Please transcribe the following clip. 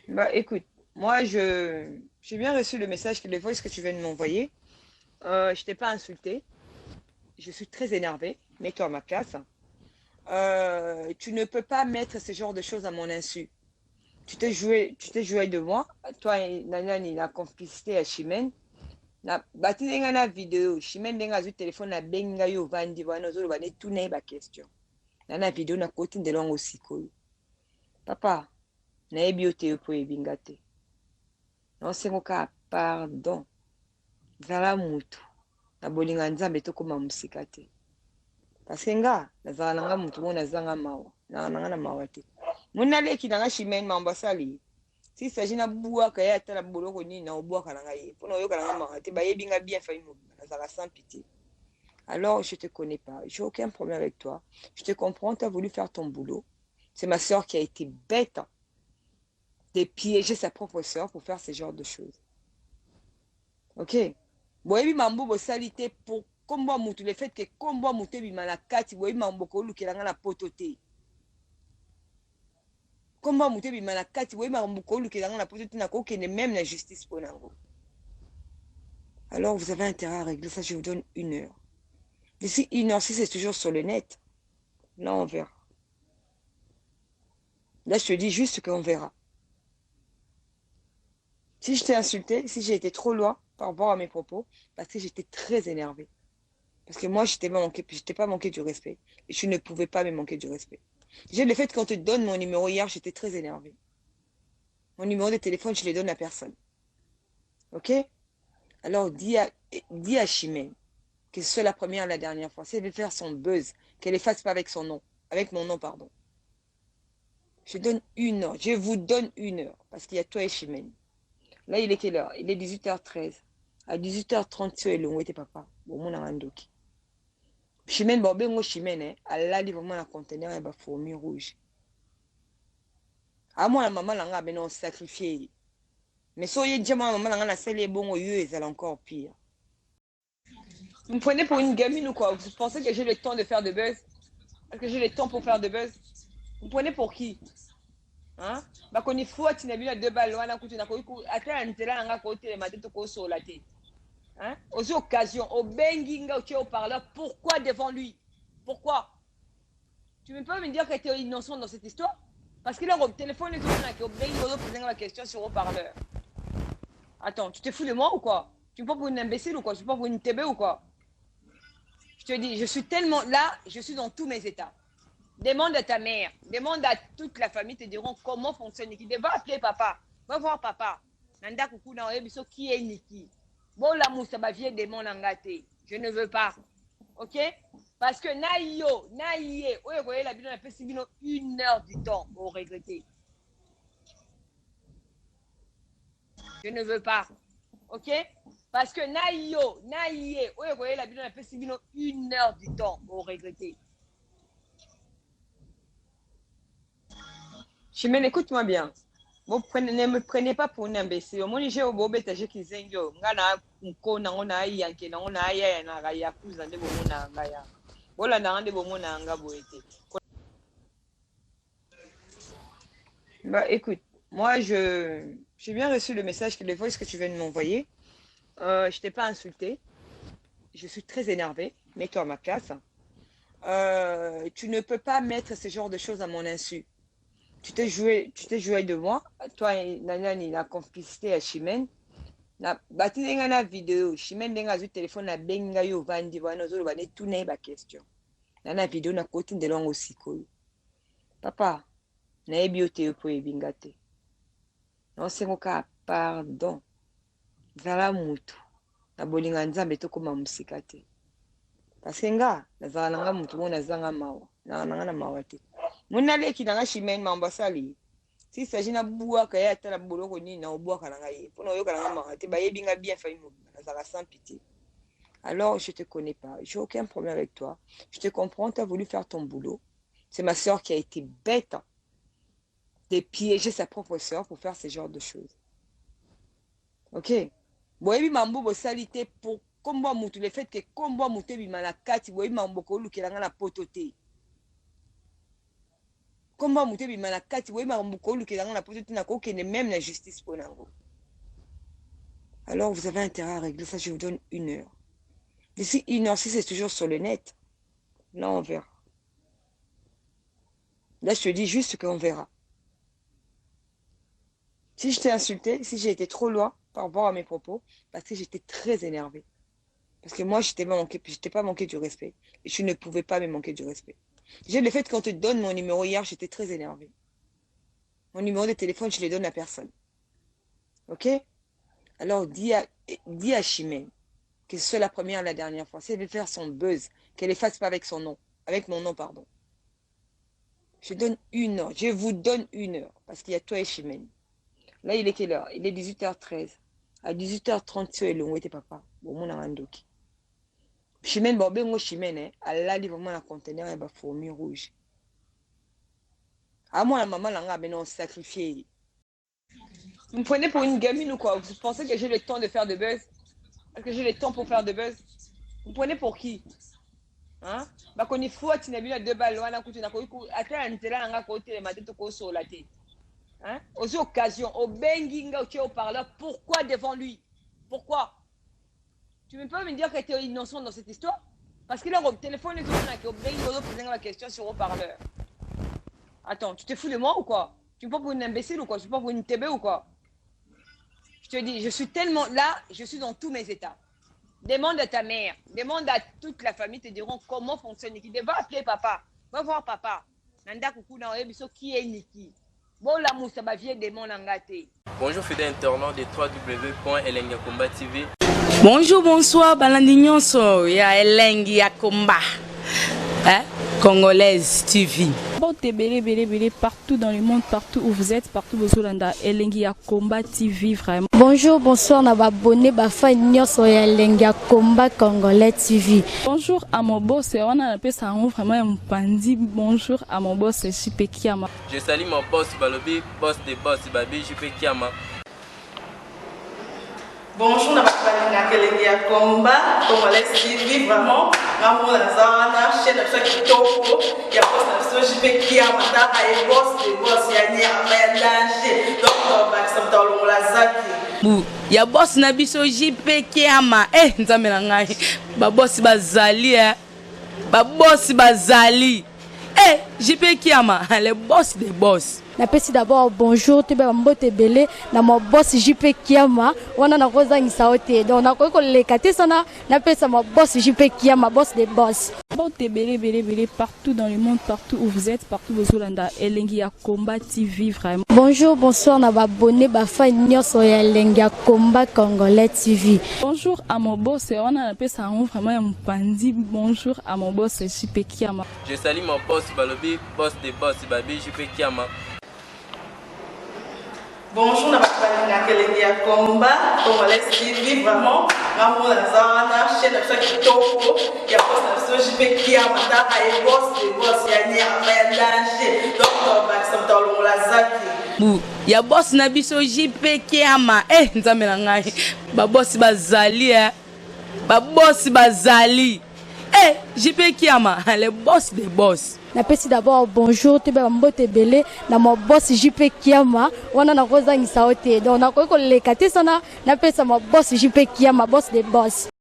Bah écoute, moi j'ai bien reçu le message, le voice que tu viens de m'envoyer. Je t'ai pas insulté, je suis très énervée. Mets-toi à ma place. Tu ne peux pas mettre ce genre de choses à mon insu. Tu t'es joué de moi. Toi et Nanyani, la complicité à Chimène. Na batinga na vidéo. Chimène denga zu téléphone na benga yo vandi wana ozolo bane tuna ba question. Na vidéo na koti ndelongo sikoyo. Papa, na ebi yo te po ebinga te. Non sengo ka pardon. Zala mutu. Na bolinga nzambe tokoma musika te. Parce que nga nazala nanga mutu mo nazanga mawa. Na nanga na mawa te. Muna leki nanga Chimène mambasali. Si s'agit na bouaka ya tala boloko ni na obouaka nanga ye. Pona yoka nanga mawa te ba yebinga bien failli mo. Nazala sans pitié. Alors je te connais pas. J'ai aucun problème avec toi. Je te comprends, tu as voulu faire ton boulot. C'est ma soeur qui a été bête de piéger sa propre soeur pour faire ce genre de choses. Ok? Boyebi mambo bosalité pour combo mutu le fait que combo mutu bima na kati boyebi mambo ko lukelanga na poto te. Combo mutu bima na kati boyebi mambo ko lukelanga na poto te na ko kende même la justice pour nango. Alors vous avez intérêt à régler ça, je vous donne 1 heure. D'ici 1 heure, si c'est toujours sur le net, là on verra. Là je te dis juste qu'on verra. Si je t'ai insulté, si j'ai été trop loin par rapport à mes propos, parce que j'étais très énervée. Parce que moi, je t'ai pas manqué du respect. Et je ne pouvais pas me manquer du respect. Déjà, le fait qu'on te donne mon numéro hier, j'étais très énervée. Mon numéro de téléphone, je ne le donne à personne. OK? Alors, dis à Chimène que ce soit la première et la dernière fois. Si elle veut faire son buzz, qu'elle ne fasse pas avec son nom. Avec mon nom, pardon. Je donne 1 heure. Je vous donne 1 heure. Parce qu'il y a toi et Chimène. Là, il est quelle heure? Il est 18h13. À 18h30, tu es long, oui, papa. Bon, mon amandoki. Chimène, bon, ben, moi, Chimène, elle a dit vraiment un conteneur et une fourmi rouge. À moi, la maman, elle a ben, sacrifié. Mais si on dit, maman, elle a scellé bon, elle est encore pire. Vous me prenez pour une gamine ou quoi? Vous pensez que j'ai le temps de faire de buzz? Est-ce que j'ai le temps pour faire de buzz? Vous me prenez pour qui? Hein? Bah, qu'on y faut, tu n'as vu la 2 balles, on a coûté, on a coûté, attends, on a coûté, on a coûté, la tête. Hein? Aux occasions, au benginga, au parleur, pourquoi devant lui? Pourquoi? Tu ne peux pas me dire que tu es innocent dans cette histoire? Parce qu'il a au téléphone, il a posé la question sur le parleur. Attends, tu te fous de moi ou quoi? Tu me prends pour une imbécile ou quoi? Tu me prends pour une TB ou quoi? Je te dis, je suis tellement là, je suis dans tous mes états. Demande à ta mère, demande à toute la famille, te diront comment fonctionne Niki. Va appeler papa, va voir papa. Nanda coucou na oyebiso qui est Niki. Bon la moussa ba vie démon ngate. Je ne veux pas. OK? Parce que naïo, naïe, oye la bino na pesi bino 1 heure du temps pour regretter. Je ne veux pas. OK? Parce que naïo, naïe, oye la bino na pesi bino 1 heure du temps pour regretter. Chimène, écoute-moi bien. Ne me prenez pas pour une imbécile. Moi, j'ai au bobe taje kizengo. Ngana nko na ngona yanke na ngona ya na ga ya kuza ndebo mona ngaya. Bola na ndebo mona nga boete. Bah écoute, moi j'ai bien reçu le message, le voice que tu viens de m'envoyer. Je t'ai pas insulté. Je suis très énervée. Mets-toi à ma place. Tu ne peux pas mettre ce genre de choses à mon insu. Tu t'es joué de moi. Toi et Nanyani, la complicité à Chimène. Na batinga na vidéo. Chimène denga zu téléphone na benga yo vandi wana ozolo bane tuna ba question. Na vidéo na koti ndelongo sikoyo. Papa, na ebi yo te po ebinga te. Non sengo ka pardon. Zala mutu. Na bolinga nzambe tokoma musika te. Parce que nga nazala nanga mutu mo nazanga mawa. Na nanga na mawa te. Muna leki nanga Chimène mambasali. Si s'agit na bouaka ya tala boloko ni na obouaka nanga ye. Pona yoka nanga mawa te ba yebinga bien failli mo. Nazala sans pitié. Alors je te connais pas. J'ai aucun problème avec toi. Je te comprends, tu as voulu faire ton boulot. C'est ma soeur qui a été bête de piéger sa propre soeur pour faire ce genre de choses. Ok? Boyebi mambo bosalité pour combo mutu le fait que combo mutu bima na kati boyebi mambo ko lukelanga na poto te. Comment monter bimanakati oui marambukolu que dans la position na ko même la justice pour nango. Alors vous avez intérêt à régler ça, je vous donne 1 heure. D'ici 1 heure, si c'est toujours sur le net, là on verra. Là je te dis juste qu'on verra. Si je t'ai insulté, si j'ai été trop loin par rapport à mes propos, parce que j'étais très énervée. Parce que moi, je t'ai pas manqué du respect. Et je ne pouvais pas me manquer du respect. J'ai le fait qu'on te donne mon numéro hier, j'étais très énervée. Mon numéro de téléphone, je ne le donne à personne. Ok? Alors, dis à Chimène que ce soit la première et la dernière fois. Si elle veut faire son buzz, qu'elle ne fasse pas avec son nom. Avec mon nom, pardon. Je donne 1 heure. Je vous donne 1 heure. Parce qu'il y a toi et Chimène. Là, il est quelle heure? Il est 18h13. À 18h30, tu es long. Oui, t'es papa. Bon, mon amandoki. Chimène, bon, ben, moi, Chimène, elle a vraiment un conteneur et une fourmi rouge. À moi, la maman, là, ben, on sacrifié. Vous me prenez pour une gamine ou quoi? Vous pensez que j'ai le temps de faire de buzz? Est-ce que j'ai le temps pour faire de buzz? Vous me prenez pour qui? Hein? Bah, qu'on est fou, tu n'as vu la 2 balles, on a coûté, on a coûté, attends, on a côté, ma tête sur la tête. Hein? Aux occasions, au benginga, au parleur, pourquoi devant lui? Pourquoi? Tu ne peux pas me dire que tu es innocent dans cette histoire? Parce que là, au téléphone, il y a la question sur le parleur. Attends, tu te fous de moi ou quoi? Tu me prends pour une imbécile ou quoi? Tu me prends pour une TB ou quoi? Je te dis, je suis tellement là, je suis dans tous mes états. Demande à ta mère, demande à toute la famille, te diront comment fonctionne Niki. Va appeler papa, va voir papa. Nanda coucou na oyebiso qui est Niki. Bon la moussa ba vie demande ngate. Bonjour fidèles internautes de www.elengiakomba TV. Bonjour, bonsoir, Balandinyoso, ya Elengi Akomba, Congolaise TV. Bon, belé, partout dans le monde, partout où vous êtes, partout où vous êtes, Elengi Akomba TV, vraiment. Bonjour, bonsoir, na abonné, fan nyoso ya Elengi Akomba Congolais TV. Bonjour à mon boss, on a appelé ça vraiment un pandi. Bonjour à mon boss, JP Kiama. Je salue mon boss Balobi, boss de boss Babi, JP Kiama. Bonjour, na Elengi Akomba Congolais TV, vraiment. Amour la zana, chaîne de chaque topo, il y a boss de JP Kiama, et boss de boss, il y a un danger. Donc, on va s'entendre la zaki. Ya boss na biso JP Kiama, nzambe na ngai. Ba boss bazali, ba boss bazali. JP Kiama, le boss des boss. Napesi d'abord bonjour, tu peux m'bote belé, na mon boss JP Kiama, on a rosa ngisaote. Donc na ko lekate sana, napesa mon boss JP Kiama, boss des boss. Bon, belé, partout dans le monde, partout où vous êtes, partout où vous êtes, Elengi Akomba TV, vraiment. Bonjour, bonsoir, na abonné, fan nyoso ya Elengi Akomba Congolais TV. Bonjour à mon boss, on a appelé ça vraiment un pandi. Bonjour à mon boss, JP Kiama. Je salue mon boss Balobi, boss de boss Babi, JP Kiama. Bonjour, na Elengi Akomba Congolais TV, vraiment. Amour la zana, chaîne de chaque topo, il y a boss de JP Kiama, et boss de boss, il y a un danger. Donc, on va s'entendre la zaki. Ya boss na biso JP Kiama, nzambe na ngai. Ba boss bazali, ba boss bazali. JP Kiama, le boss des boss. Napesi d'abord bonjour, tu peux m'bote belé, na mon boss JP Kiama, on a rosa ngisaote. Donc na ko lekate sana, napesa mon boss JP Kiama, boss des boss.